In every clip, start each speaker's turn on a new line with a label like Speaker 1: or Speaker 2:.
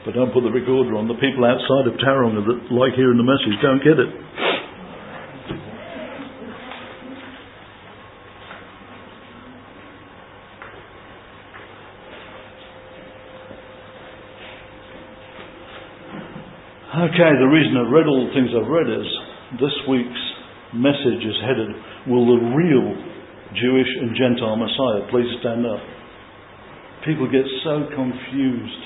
Speaker 1: But don't put the recorder on. The people outside of Tauranga that like hearing the message don't get it. Okay, the reason I've read all the things I've read is this week's message is headed, will the real Jewish and Gentile Messiah please stand up? People get so confused.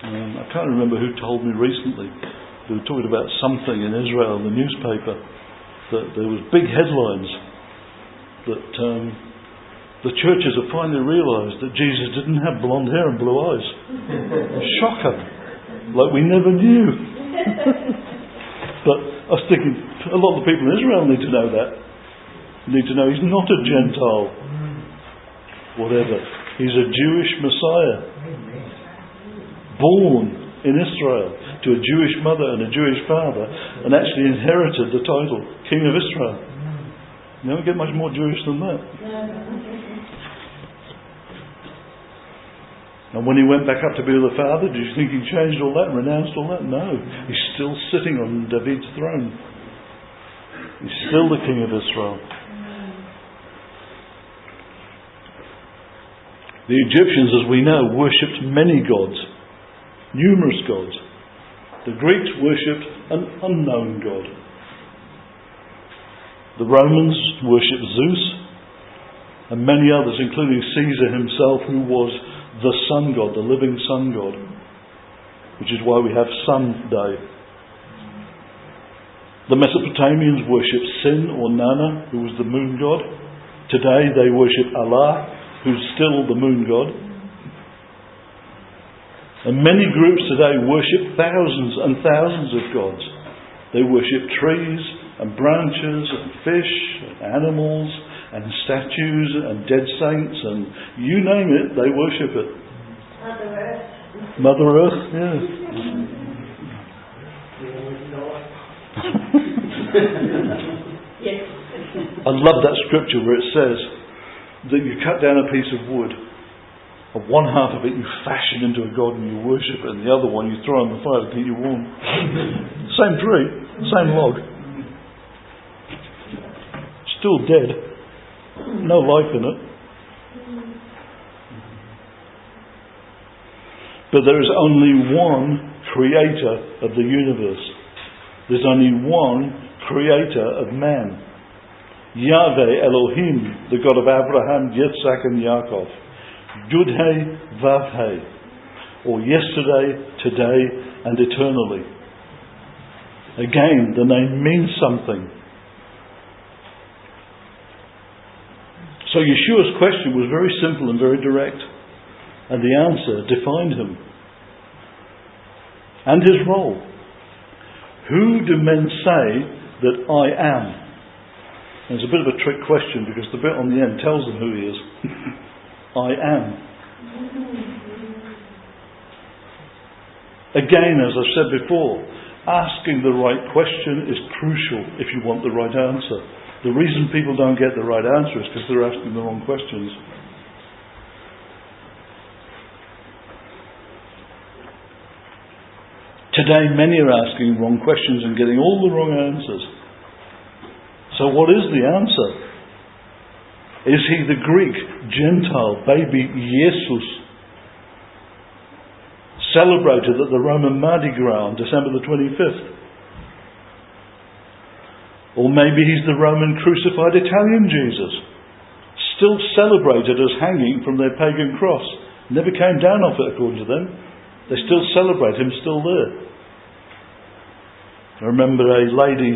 Speaker 1: I can't remember who told me recently. They were talking about something in Israel, in the newspaper, that there was big headlines that the churches have finally realised that Jesus didn't have blonde hair and blue eyes. Shocker. Like we never knew. But I was thinking, a lot of the people in Israel need to know that. Need to know he's not a Gentile. Whatever. He's a Jewish Messiah. Born in Israel to a Jewish mother and a Jewish father, and actually inherited the title King of Israel. You don't get much more Jewish than that. And when he went back up to be with the Father, do you think he changed all that and renounced all that? No. He's still sitting on David's throne. He's still the King of Israel. The Egyptians, as we know, worshipped many gods. Numerous gods. The Greeks worshipped an unknown god. The Romans worshipped Zeus, and many others, including Caesar himself, who was the sun god, the living sun god, which is why we have Sun Day. The Mesopotamians worshipped Sin or Nana, who was the moon god. Today they worship Allah, who's still the moon god. And many groups today worship thousands and thousands of gods. They worship trees and branches and fish and animals and statues and dead saints and you name it, they worship it.
Speaker 2: Mother Earth.
Speaker 1: Mother Earth, yeah.
Speaker 2: Yes.
Speaker 1: I love that scripture where it says that you cut down a piece of wood, and one half of it you fashion into a god and you worship it, and the other one you throw on the fire to keep you warm. Same tree, same log. Still dead. No life in it. But there is only one creator of the universe. There's only one creator of man. Yahweh Elohim, the God of Abraham, Yitzhak and Yaakov. Yud-Heh, Vav-Heh. Or yesterday, today and eternally. Again, the name means something. So Yeshua's question was very simple and very direct. And the answer defined him. And his role. Who do men say that I am? And it's a bit of a trick question because the bit on the end tells them who he is. I am. Again, as I've said before, asking the right question is crucial if you want the right answer. The reason people don't get the right answer is because they're asking the wrong questions. Today many are asking wrong questions and getting all the wrong answers. So what is the answer? Is he the Greek, Gentile, baby Jesus, celebrated at the Roman Mardi Gras on December the 25th? Or maybe he's the Roman crucified Italian Jesus, still celebrated as hanging from their pagan cross. Never came down off it according to them. They still celebrate him still there. I remember a lady,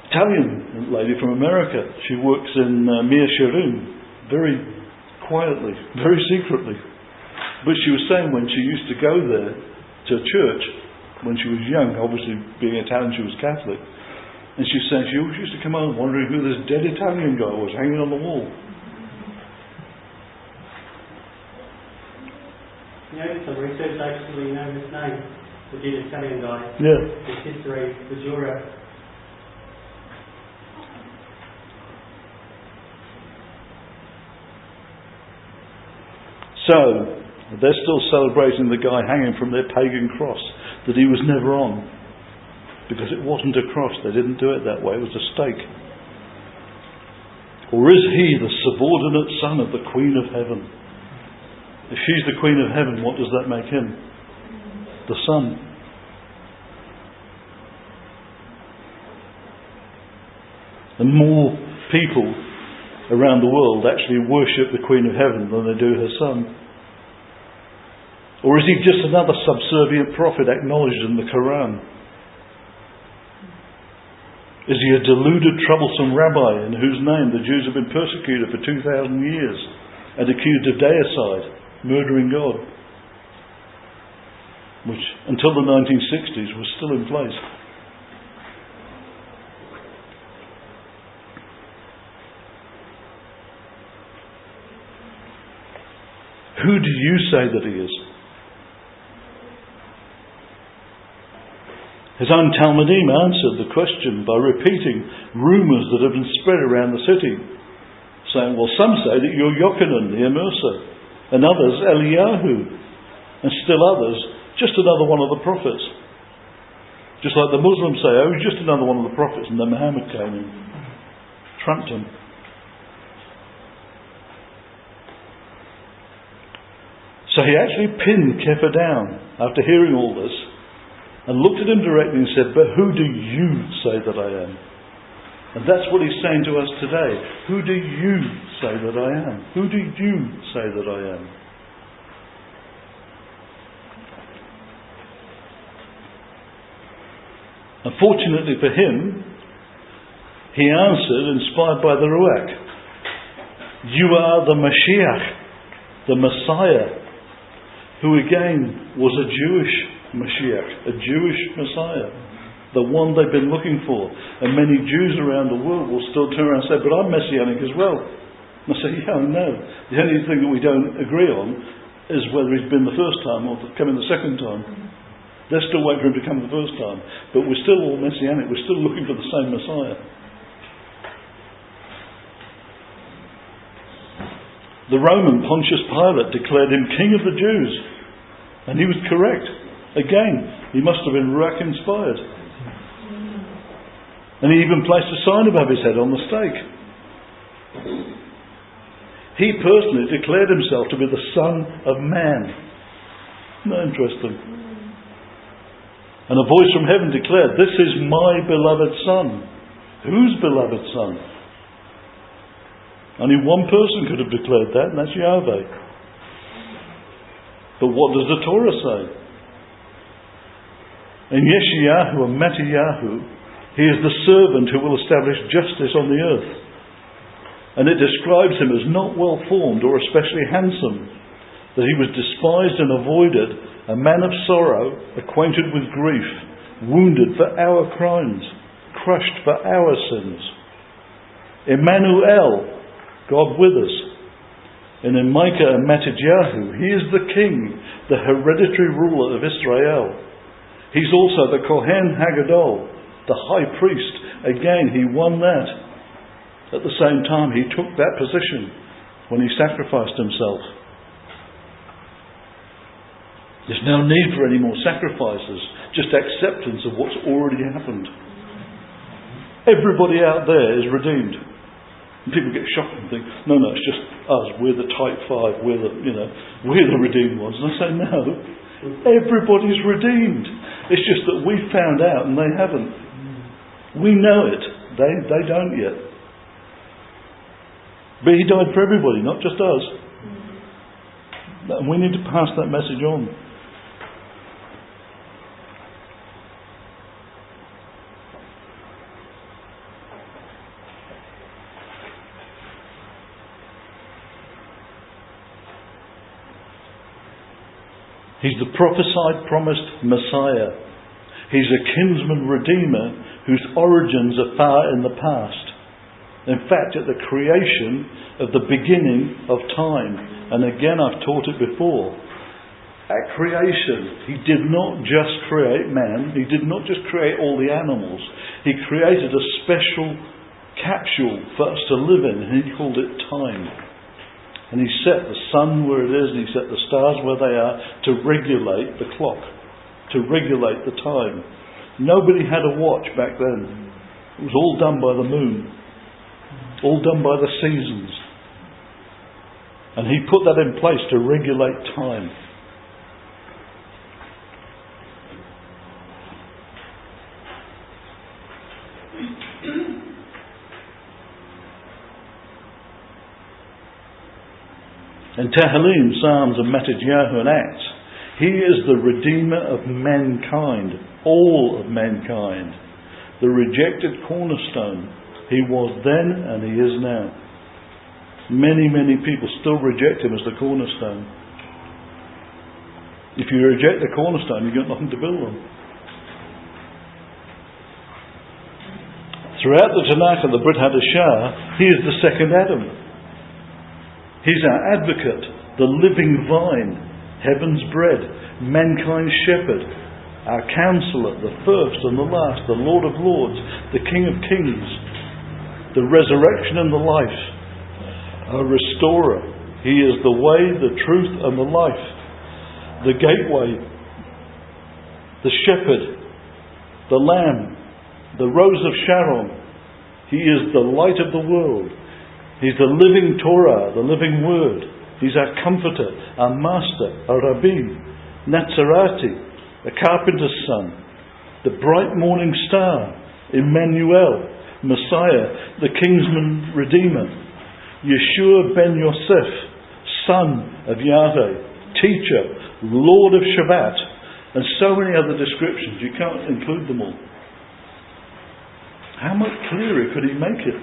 Speaker 1: Italian lady from America. She works in Mir Shirim, very quietly, very secretly. But she was saying when she used to go there to church, when she was young, obviously being Italian, she was Catholic. And she was saying she always used to come home wondering who this dead Italian guy was hanging on the wall.
Speaker 3: You know, some research actually know his name, the dead Italian guy.
Speaker 1: Yeah.
Speaker 3: His history, the Jura.
Speaker 1: So, They're still celebrating the guy hanging from their pagan cross that he was never on. Because it wasn't a cross. They didn't do it that way. It was a stake. Or is he the subordinate son of the Queen of Heaven? If she's the Queen of Heaven, what does that make him? The Son. And more people around the world actually worship the Queen of Heaven than they do her Son. Or is he just another subservient prophet acknowledged in the Quran? Is he a deluded, troublesome rabbi in whose name the Jews have been persecuted for 2,000 years and accused of deicide, murdering God? Which, until the 1960s, was still in place. Who do you say that he is? His own Talmudim answered the question by repeating rumours that have been spread around the city, saying, well, some say that you're Yochanan, the Immerser, and others Eliyahu, and still others, just another one of the prophets. Just like the Muslims say, oh, he's just another one of the prophets, and then Muhammad came and trumped him. So he actually pinned Kepha down after hearing all this, and looked at him directly and said, but who do you say that I am? And that's what he's saying to us today. Who do you say that I am? Who do you say that I am? Unfortunately for him, he answered, inspired by the Ruach, you are the Mashiach, the Messiah, who again was a Jewish Mashiach, a Jewish Messiah, the one they've been looking for. And many Jews around the world will still turn around and say, but I'm Messianic as well. And I say, yeah, I know. The only thing that we don't agree on is whether he's been the first time or coming the second time. They're still waiting for him to come the first time. But we're still all Messianic. We're still looking for the same Messiah. The Roman Pontius Pilate declared him King of the Jews. And he was correct. Again, he must have been Ruach inspired. And he even placed a sign above his head on the stake. He personally declared himself to be the Son of Man. Isn't that interesting? And a voice from heaven declared, this is my beloved Son. Whose beloved Son? Only one person could have declared that, and that's Yahweh. But what does the Torah say? In Yeshayahu and Mattiyahu, he is the servant who will establish justice on the earth. And it describes him as not well formed or especially handsome, that he was despised and avoided, a man of sorrow, acquainted with grief, wounded for our crimes, crushed for our sins. Emmanuel, God with us. And in Micah and Mattiyahu, he is the king, the hereditary ruler of Israel. He's also the Kohen Hagadol, the high priest. Again, he won that. At the same time, he took that position when he sacrificed himself. There's no need for any more sacrifices, just acceptance of what's already happened. Everybody out there is redeemed. And people get shocked and think, no, it's just us. We're the type 5. We're the redeemed ones. And I say, no, everybody's redeemed. It's just that we found out and they haven't. We know it. They don't yet. But he died for everybody, not just us. And we need to pass that message on. He's the prophesied, promised Messiah. He's a kinsman redeemer whose origins are far in the past. In fact, at the creation of the beginning of time. And again, I've taught it before. At creation, he did not just create man. He did not just create all the animals. He created a special capsule for us to live in, and he called it time. And He set the sun where it is, and He set the stars where they are to regulate the clock, to regulate the time. Nobody had a watch back then. It was all done by the moon, all done by the seasons. And He put that in place to regulate time. In Tehillim, Psalms and Matidyahu and Acts, He is the Redeemer of mankind, all of mankind. The rejected cornerstone. He was then and He is now. Many, many people still reject Him as the cornerstone. If you reject the cornerstone, you've got nothing to build on. Throughout the Tanakh and the Brit Hadashah, He is the second Adam. He's our advocate, the living vine, heaven's bread, mankind's shepherd, our counsellor, the first and the last, the Lord of lords, the King of kings, the resurrection and the life, our restorer. He is the way, the truth and the life, the gateway, the shepherd, the lamb, the rose of Sharon. He is the light of the world. He's the living Torah, the living word. He's our comforter, our master, our Rabbi, Nazarati, the carpenter's son, the bright morning star, Emmanuel, Messiah, the kingsman redeemer, Yeshua ben Yosef, son of Yahweh, teacher, Lord of Shavat, and so many other descriptions. You can't include them all. How much clearer could He make it?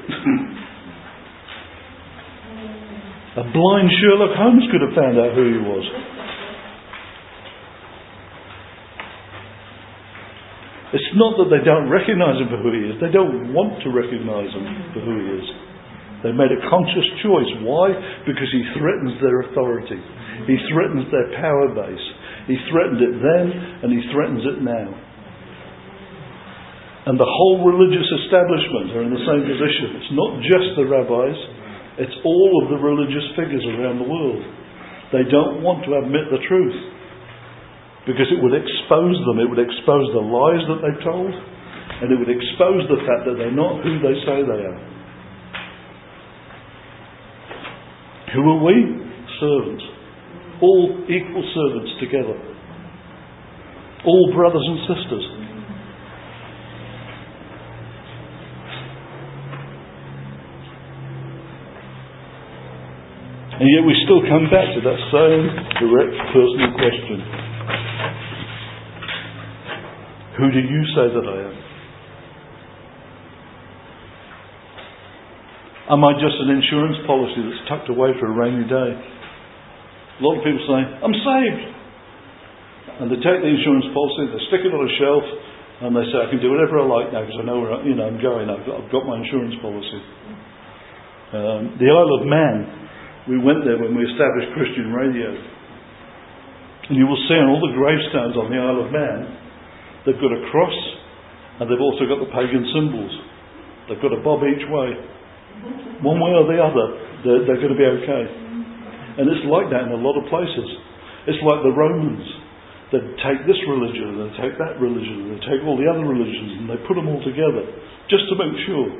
Speaker 1: A blind Sherlock Holmes could have found out who He was. It's not that they don't recognise Him for who He is. They don't want to recognise Him for who He is. They made a conscious choice. Why? Because He threatens their authority. He threatens their power base. He threatened it then and He threatens it now. And the whole religious establishment are in the same position. It's not just the rabbis. It's all of the religious figures around the world. They don't want to admit the truth because it would expose them. It would expose the lies that they've told, and it would expose the fact that they're not who they say they are. Who are we? Servants. All equal servants together. All brothers and sisters. And yet we still come back to that same direct personal question. Who do you say that I am? Am I just an insurance policy that's tucked away for a rainy day? A lot of people say, I'm saved. And they take the insurance policy, they stick it on a shelf, and they say, I can do whatever I like now because I know where I'm going. I've got my insurance policy. The Isle of Man. We went there when we established Christian radio. And you will see on all the gravestones on the Isle of Man, they've got a cross and they've also got the pagan symbols. They've got a bob each way. One way or the other, they're going to be okay. And it's like that in a lot of places. It's like the Romans. They take this religion and they take that religion and they take all the other religions and they put them all together just to make sure.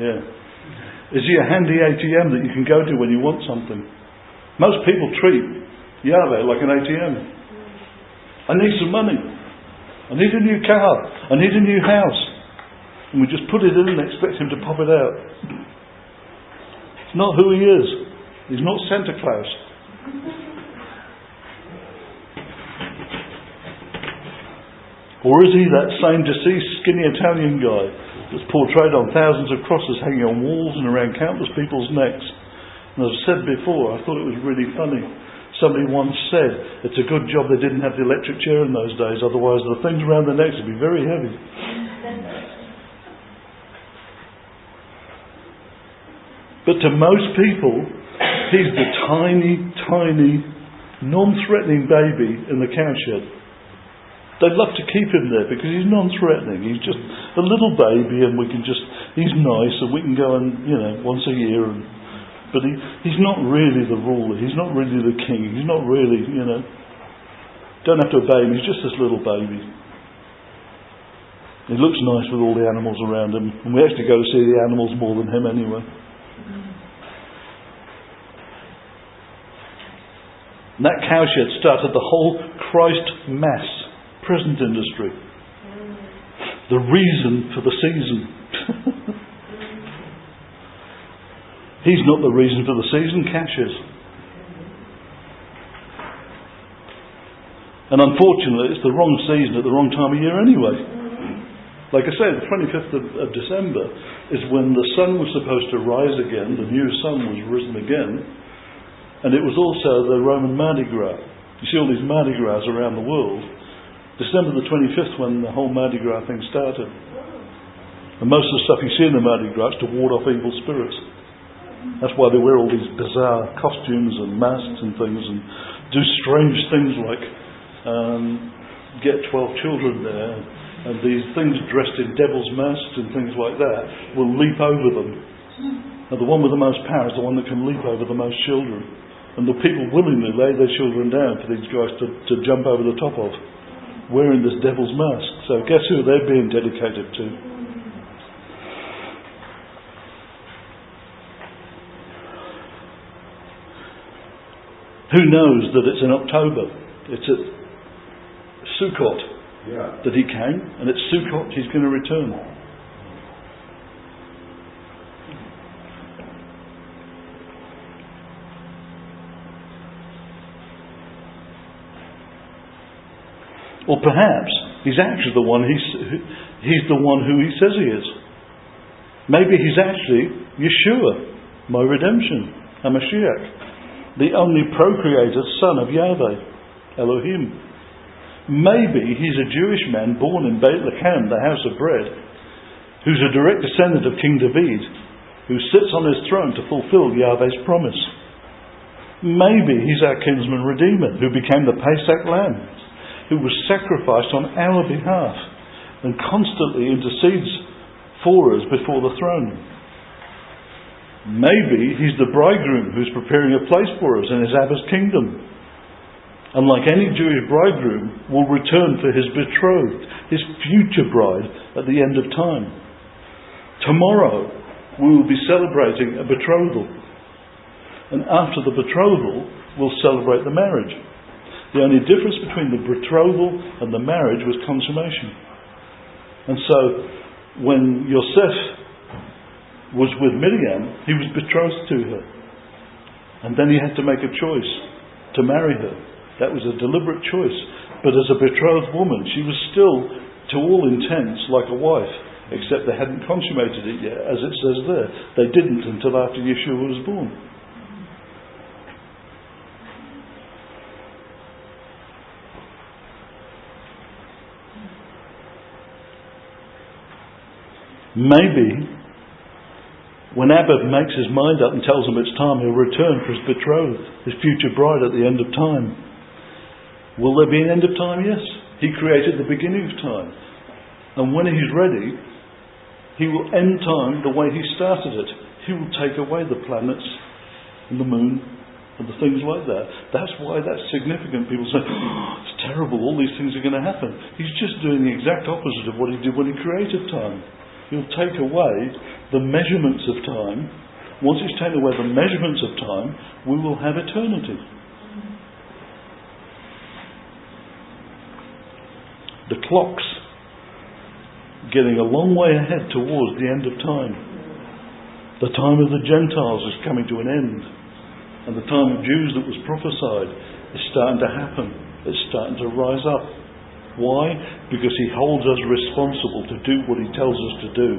Speaker 1: Yeah. Is He a handy ATM that you can go to when you want something? Most people treat Yahweh like an ATM. I need some money. I need a new car. I need a new house. And we just put it in and expect Him to pop it out. It's not who He is. He's not Santa Claus. Or is He that same deceased skinny Italian guy that's portrayed on thousands of crosses hanging on walls and around countless people's necks? And as I've said before, I thought it was really funny. Somebody once said, it's a good job they didn't have the electric chair in those days, otherwise the things around their necks would be very heavy. But to most people, He's the tiny, tiny, non-threatening baby in the cowshed. They'd love to keep him there because he's non-threatening. He's just a little baby, and he's nice, and we can go and, once a year. But he's not really the ruler. He's not really the king. He's not really, don't have to obey him. He's just this little baby. He looks nice with all the animals around him, and we actually go to see the animals more than him anyway. And that cowshed started the whole Christ Mass present industry. The reason for the season. He's not the reason for the season, Cash is. And unfortunately, it's the wrong season at the wrong time of year anyway. Like I say, the 25th of December is when the sun was supposed to rise again, the new sun was risen again, and it was also the Roman Mardi Gras. You see all these Mardi Gras around the world. December the 25th when the whole Mardi Gras thing started. And most of the stuff you see in the Mardi Gras is to ward off evil spirits. That's why they wear all these bizarre costumes and masks and things, and do strange things like get 12 children there, and these things dressed in devil's masks and things like that will leap over them. And the one with the most power is the one that can leap over the most children. And the people willingly lay their children down for these guys to jump over the top of, wearing this devil's mask. So guess who they're being dedicated to? Who knows that it's in October? It's at Sukkot that he came, and at Sukkot he's going to return. Or perhaps he's actually the one he's the one who he says he is. Maybe he's actually Yeshua, my redemption, HaMashiach, the only procreated son of Yahweh, Elohim. Maybe he's a Jewish man born in Bethlehem, the house of bread, who's a direct descendant of King David, who sits on his throne to fulfill Yahweh's promise. Maybe he's our kinsman redeemer, who became the Pesach lamb, who was sacrificed on our behalf and constantly intercedes for us before the throne. Maybe he's the bridegroom who's preparing a place for us in his Abba's kingdom. And like any Jewish bridegroom, will return for his betrothed, his future bride, at the end of time. Tomorrow, we will be celebrating a betrothal. And after the betrothal, we'll celebrate the marriage. The only difference between the betrothal and the marriage was consummation. And so, when Yosef was with Miriam, he was betrothed to her. And then he had to make a choice to marry her. That was a deliberate choice. But as a betrothed woman, she was still, to all intents, like a wife, except they hadn't consummated it yet, as it says there. They didn't until after Yeshua was born. Maybe when Abba makes his mind up and tells him it's time, he'll return for his betrothed, his future bride at the end of time. Will there be an end of time? Yes. He created the beginning of time. And when he's ready, he will end time the way he started it. He will take away the planets and the moon and the things like that. That's why that's significant. People say, it's terrible, all these things are going to happen. He's just doing the exact opposite of what he did when he created time. He'll take away the measurements of time. Once he's taken away the measurements of time, we will have eternity. The clock's getting a long way ahead towards the end of time. The time of the Gentiles is coming to an end. And the time of Jews that was prophesied is starting to happen. It's starting to rise up. Why? Because he holds us responsible to do what he tells us to do.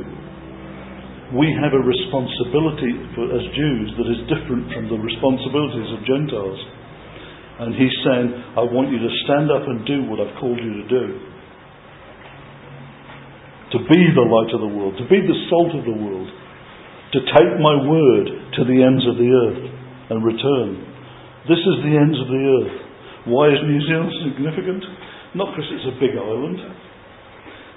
Speaker 1: We have a responsibility as Jews that is different from the responsibilities of Gentiles. And he's saying, I want you to stand up and do what I've called you to do. To be the light of the world, to be the salt of the world, to take my word to the ends of the earth and return. This is the ends of the earth. Why is New Zealand significant? Not because it's a big island.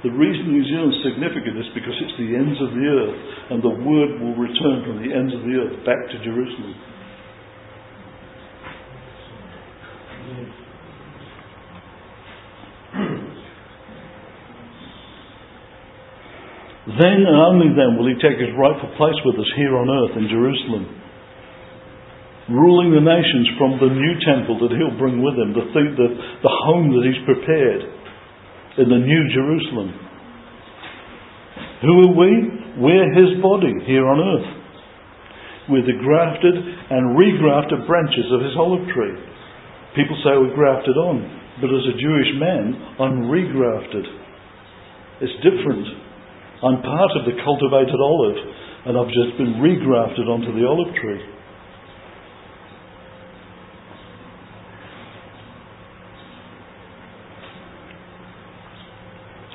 Speaker 1: The reason New Zealand's significant is because it's the ends of the earth, and the word will return from the ends of the earth back to Jerusalem. Then and only then will he take his rightful place with us here on earth in Jerusalem, ruling the nations from the new temple that he'll bring with him, the home that he's prepared in the new Jerusalem. Who are we? We're his body here on earth. We're the grafted and regrafted branches of his olive tree. People say we're grafted on, but as a Jewish man, I'm regrafted. It's different. I'm part of the cultivated olive, and I've just been regrafted onto the olive tree.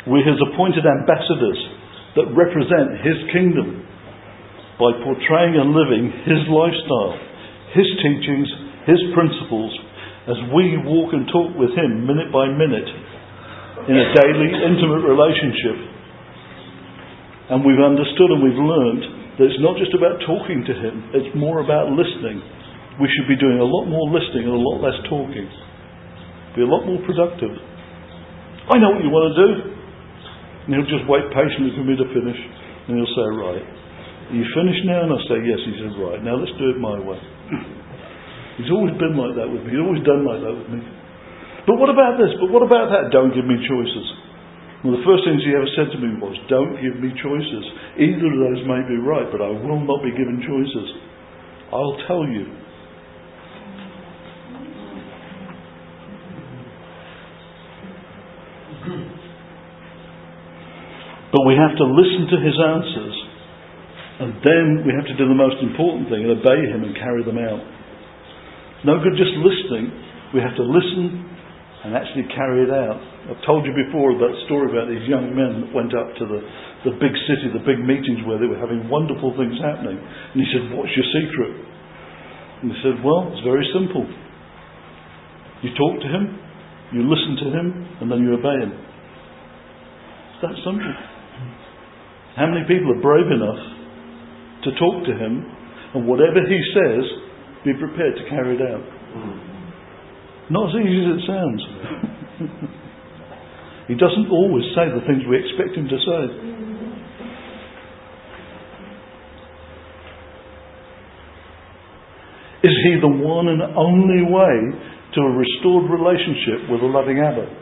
Speaker 1: We're his appointed ambassadors that represent his kingdom by portraying and living his lifestyle, his teachings, his principles, as we walk and talk with him minute by minute in a daily, intimate relationship. And we've understood and we've learned that it's not just about talking to him, it's more about listening. We should be doing a lot more listening and a lot less talking. Be a lot more productive. I know what you want to do. And he'll just wait patiently for me to finish. And he'll say, right, are you finished now? And I'll say, yes. He says, right, now let's do it my way. He's always been like that with me. He's always done like that with me. But what about this? But what about that? Don't give me choices. Well, the first things he ever said to me was, don't give me choices. Either of those may be right, but I will not be given choices. I'll tell you. But we have to listen to his answers, and then we have to do the most important thing and obey him and carry them out. No good just listening. We have to listen and actually carry it out. I've told you before about the story about these young men that went up to the big city, the big meetings where they were having wonderful things happening. And he said, what's your secret? And they said, well, it's very simple. You talk to him, you listen to him, and then you obey him. It's that simple. How many people are brave enough to talk to him, and whatever he says, be prepared to carry it out? Not as easy as it sounds. He doesn't always say the things we expect him to say. Is he the one and only way to a restored relationship with a loving Abba?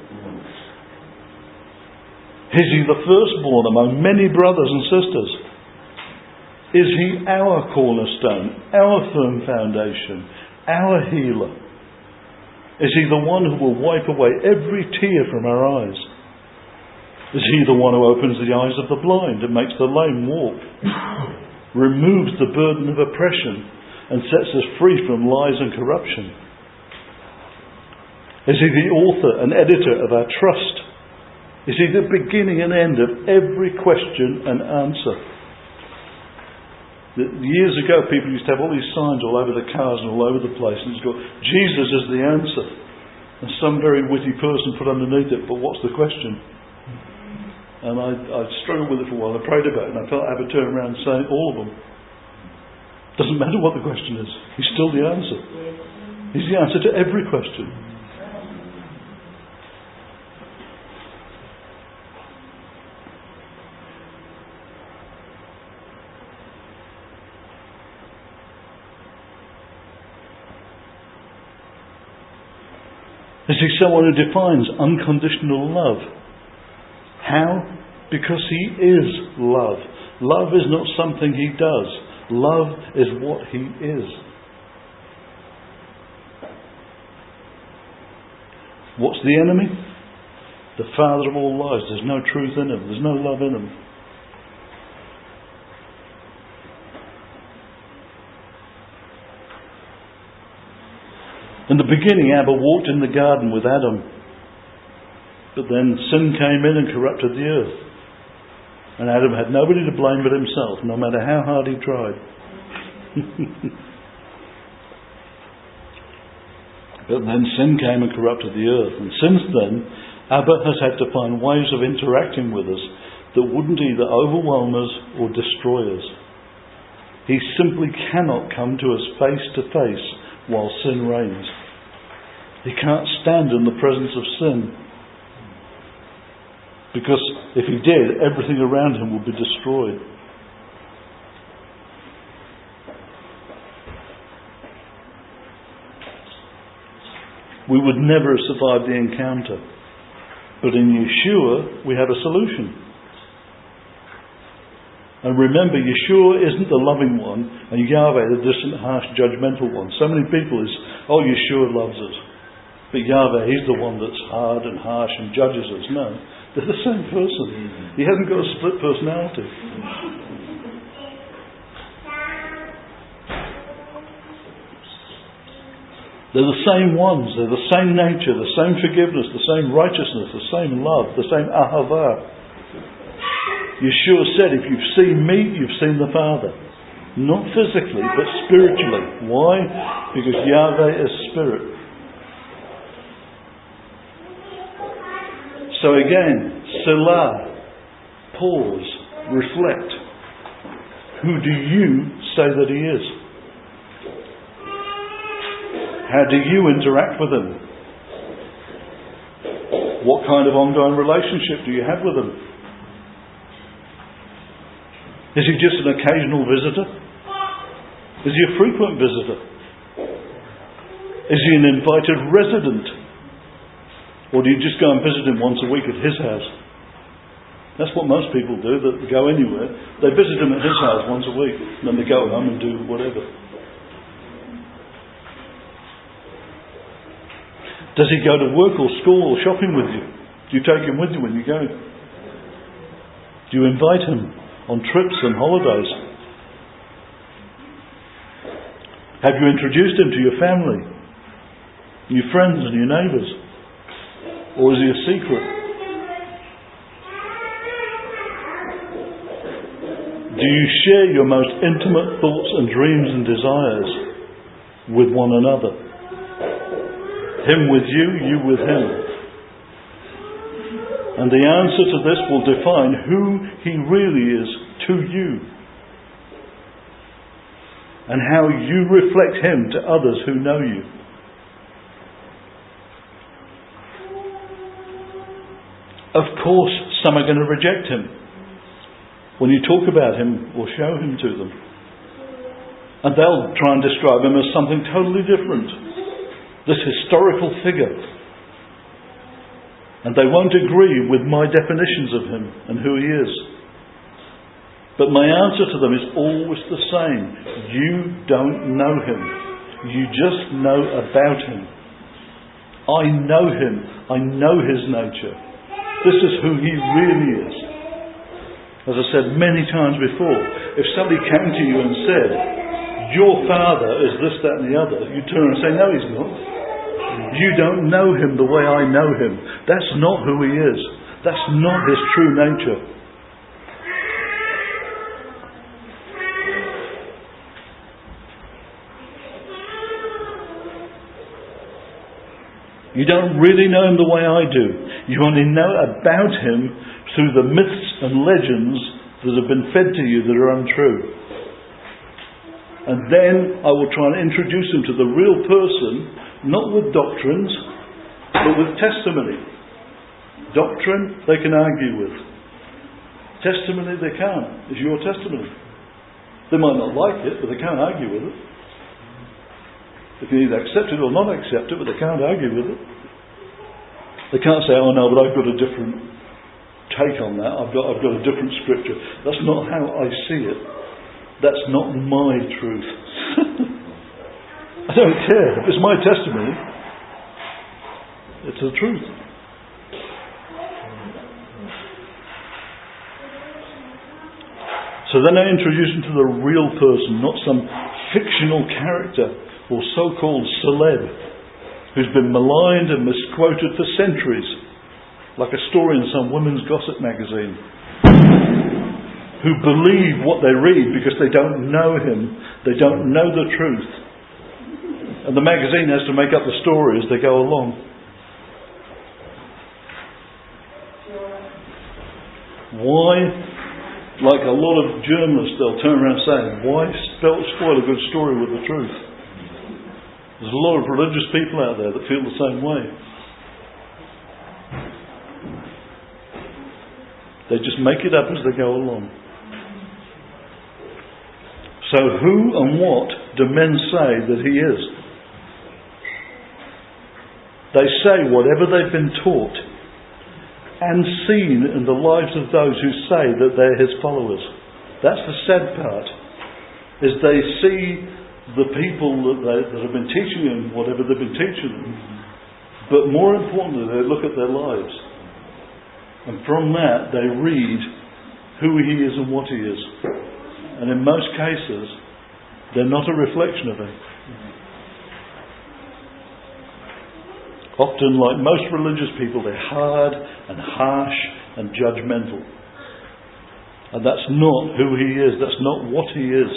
Speaker 1: Is he the firstborn among many brothers and sisters? Is he our cornerstone, our firm foundation, our healer? Is he the one who will wipe away every tear from our eyes? Is he the one who opens the eyes of the blind and makes the lame walk? Removes the burden of oppression and sets us free from lies and corruption? Is he the author and editor of our trust? Is he the beginning and end of every question and answer? Years ago, people used to have all these signs all over the cars and all over the place, and it's got, Jesus is the answer. And some very witty person put underneath it, but what's the question? And I struggled with it for a while. I prayed about it, and I felt I had to turn around and say all of them. Doesn't matter what the question is. He's still the answer. He's the answer to every question. Is he someone who defines unconditional love? How? Because he is love. Love is not something he does. Love is what he is. What's the enemy? The father of all lies. There's no truth in him. There's no love in him. In the beginning, Abba walked in the garden with Adam. But then sin came in and corrupted the earth. And Adam had nobody to blame but himself, no matter how hard he tried. But then sin came and corrupted the earth. And since then, Abba has had to find ways of interacting with us that wouldn't either overwhelm us or destroy us. He simply cannot come to us face to face while sin reigns. He can't stand in the presence of sin. Because if he did, everything around him would be destroyed. We would never have survived the encounter. But in Yeshua, we have a solution. And remember, Yeshua isn't the loving one, and Yahweh the distant, harsh, judgmental one. So many people is, oh, Yeshua loves us. But Yahweh, he's the one that's hard and harsh and judges us. No, they're the same person. He hasn't got a split personality. They're the same ones. They're the same nature, the same forgiveness, the same righteousness, the same love, the same ahava. Yeshua said, if you've seen me, you've seen the Father. Not physically, but spiritually. Why? Because Yahweh is spirit. So again, Selah, pause, reflect. Who do you say that he is? How do you interact with him? What kind of ongoing relationship do you have with him? Is he just an occasional visitor? Is he a frequent visitor? Is he an invited resident? Or do you just go and visit him once a week at his house? That's what most people do, that go anywhere. They visit him at his house once a week, and then they go home and do whatever. Does he go to work or school or shopping with you? Do you take him with you when you go? Do you invite him on trips and holidays? Have you introduced him to your family, your friends and your neighbours? Or is he a secret? Do you share your most intimate thoughts and dreams and desires with one another? Him with you, you with him. And the answer to this will define who he really is to you. And how you reflect him to others who know you. Of course, some are going to reject him when you talk about him or show him to them. And they'll try and describe him as something totally different. This historical figure. And they won't agree with my definitions of him and who he is. But my answer to them is always the same. You don't know him. You just know about him. I know him. I know his nature. This is who he really is. As I said many times before, if somebody came to you and said, your father is this, that and the other, you turn and say, no, he's not. You don't know him the way I know him. That's not who he is. That's not his true nature. You don't really know him the way I do. You only know about him through the myths and legends that have been fed to you that are untrue. And then I will try and introduce him to the real person, not with doctrines, but with testimony. Doctrine they can argue with. Testimony they can't. It's your testimony. They might not like it, but they can't argue with it. They can either accept it or not accept it, but they can't argue with it. They can't say, oh no, but I've got a different take on that. I've got a different scripture. That's not how I see it. That's not my truth. I don't care. If it's my testimony, it's the truth. So then I introduce him to the real person, not some fictional character or so-called celeb who's been maligned and misquoted for centuries, like a story in some women's gossip magazine, who believe what they read because they don't know him, they don't know the truth. And the magazine has to make up the story as they go along. Why, like a lot of journalists, they'll turn around saying, why spoil a good story with the truth? There's a lot of religious people out there that feel the same way. They just make it up as they go along. So who and what do men say that he is? They say whatever they've been taught and seen in the lives of those who say that they're his followers. That's the sad part, is they see the people that have been teaching them whatever they've been teaching them, but more importantly they look at their lives, and from that they read who he is and what he is. And in most cases, they're not a reflection of him. Often, like most religious people, they're hard and harsh and judgmental. And that's not who he is. That's not what he is.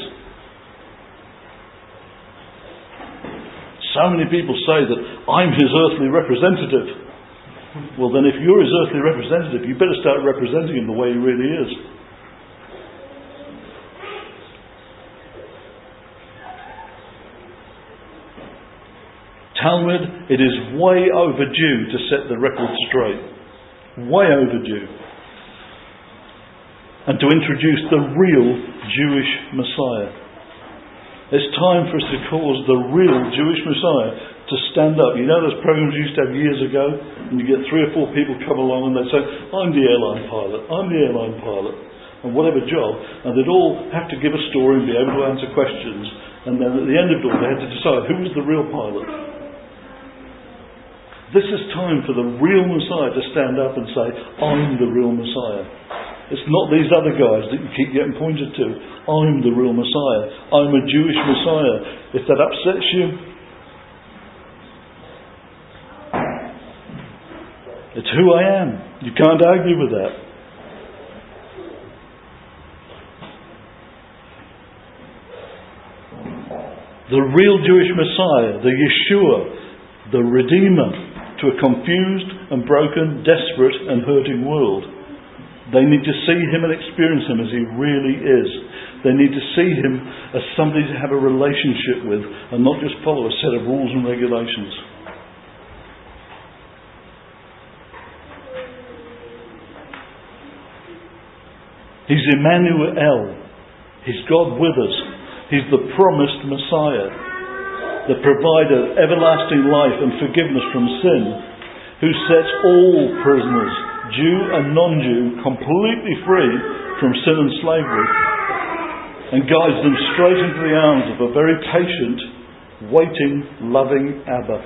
Speaker 1: So many people say that I'm his earthly representative. Well then, if you're his earthly representative, you better start representing him the way he really is. Talmud, it is way overdue to set the record straight. Way overdue. And to introduce the real Jewish Messiah. It's time for us to cause the real Jewish Messiah to stand up. You know those programs you used to have years ago? And you get 3 or 4 people come along and they say, I'm the airline pilot, I'm the airline pilot. And whatever job. And they'd all have to give a story and be able to answer questions. And then at the end of it all, they had to decide who was the real pilot. This is time for the real Messiah to stand up and say, I'm the real Messiah. It's not these other guys that you keep getting pointed to. I'm the real Messiah. I'm a Jewish Messiah. If that upsets you, it's who I am. You can't argue with that. The real Jewish Messiah, the Yeshua, the Redeemer, to a confused and broken, desperate and hurting world. They need to see him and experience him as he really is. They need to see him as somebody to have a relationship with and not just follow a set of rules and regulations. He's Emmanuel. He's God with us. He's the promised Messiah, the provider of everlasting life and forgiveness from sin, who sets all prisoners, Jew and non-Jew, completely free from sin and slavery, and guides them straight into the arms of a very patient, waiting, loving Abba,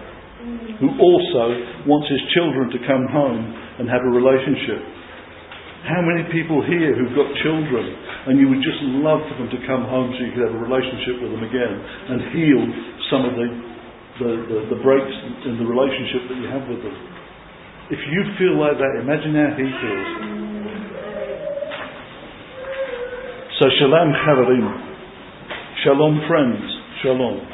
Speaker 1: who also wants his children to come home and have a relationship. How many people here who've got children and you would just love for them to come home so you could have a relationship with them again and heal some of the breaks in the relationship that you have with them? If you feel like that, imagine how he feels. So shalom chavarim. Shalom friends. Shalom.